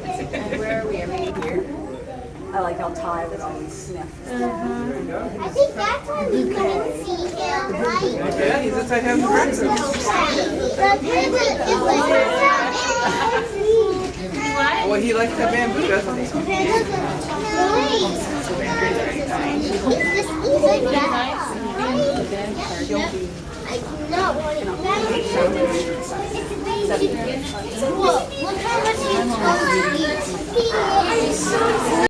And where are we? Are we here? I like how Ty would always sniff. I think that's when you can see him, right? Yeah, he's inside having breakfast. The pivot is like Well, he likes the bamboo, doesn't he? It's just easy, I know. Look how much he's